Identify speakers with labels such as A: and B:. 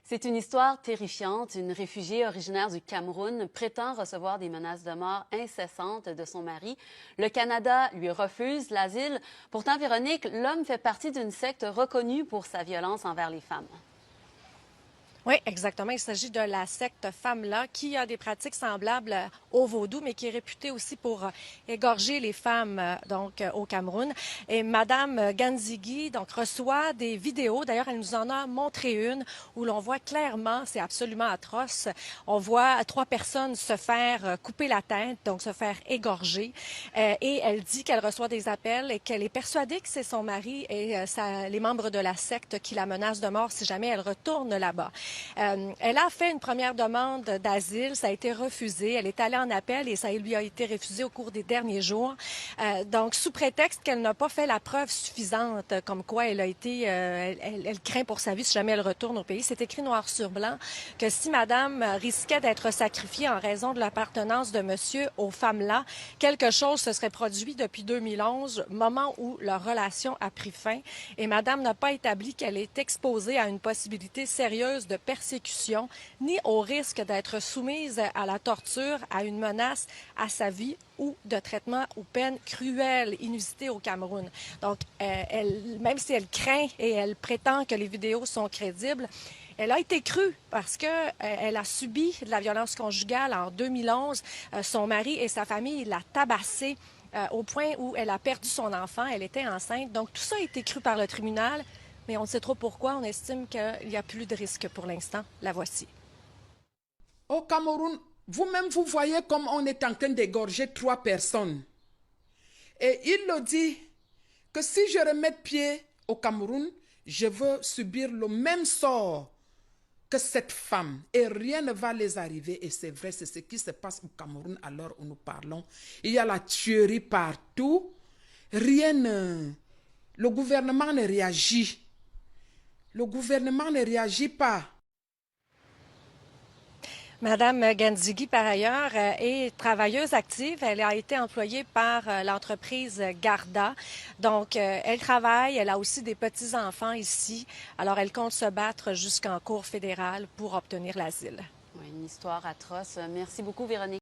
A: C'est une histoire terrifiante. Une réfugiée originaire du Cameroun prétend recevoir des menaces de mort incessantes de son mari. Le Canada lui refuse l'asile. Pourtant, Véronique, l'homme fait partie d'une secte reconnue pour sa violence envers les femmes.
B: Oui, exactement. Il s'agit de la secte Femmes-là qui a des pratiques semblables au vaudou, mais qui est réputée aussi pour égorger les femmes au Cameroun. Et Madame Ganzigi donc reçoit des vidéos. D'ailleurs, elle nous en a montré une où l'on voit clairement, c'est absolument atroce. On voit 3 personnes se faire couper la tête, donc se faire égorger. Et elle dit qu'elle reçoit des appels et qu'elle est persuadée que c'est son mari et les membres de la secte qui la menacent de mort si jamais elle retourne là-bas. Elle a fait une première demande d'asile, ça a été refusé. Elle est allée en appel et ça lui a été refusé au cours des derniers jours. Donc, sous prétexte qu'elle n'a pas fait la preuve suffisante, comme quoi elle craint pour sa vie si jamais elle retourne au pays. C'est écrit noir sur blanc que si Madame risquait d'être sacrifiée en raison de l'appartenance de Monsieur aux femmes-là, quelque chose se serait produit depuis 2011, moment où leur relation a pris fin. Et Madame n'a pas établi qu'elle est exposée à une possibilité sérieuse de persécution, ni au risque d'être soumise à la torture, à une menace à sa vie ou de traitement ou peine cruelle, inusitée au Cameroun. Donc, même si elle craint et elle prétend que les vidéos sont crédibles, elle a été crue parce qu'elle a subi de la violence conjugale en 2011. Son mari et sa famille l'a tabassée au point où elle a perdu son enfant. Elle était enceinte. Donc, tout ça a été cru par le tribunal. Mais on ne sait trop pourquoi. On estime qu'il n'y a plus de risque pour l'instant. La voici.
C: Au Cameroun, vous-même, vous voyez comme on est en train d'égorger 3 personnes. Et il le dit que si je remets pied au Cameroun, je veux subir le même sort que cette femme. Et rien ne va les arriver. Et c'est vrai, c'est ce qui se passe au Cameroun à l'heure où nous parlons. Il y a la tuerie partout. Le gouvernement ne réagit. Le gouvernement ne réagit pas.
B: Madame Ganzigi, par ailleurs, est travailleuse active. Elle a été employée par l'entreprise Garda. Donc, elle travaille. Elle a aussi des petits-enfants ici. Alors, elle compte se battre jusqu'en cour fédérale pour obtenir l'asile.
A: Oui, une histoire atroce. Merci beaucoup, Véronique.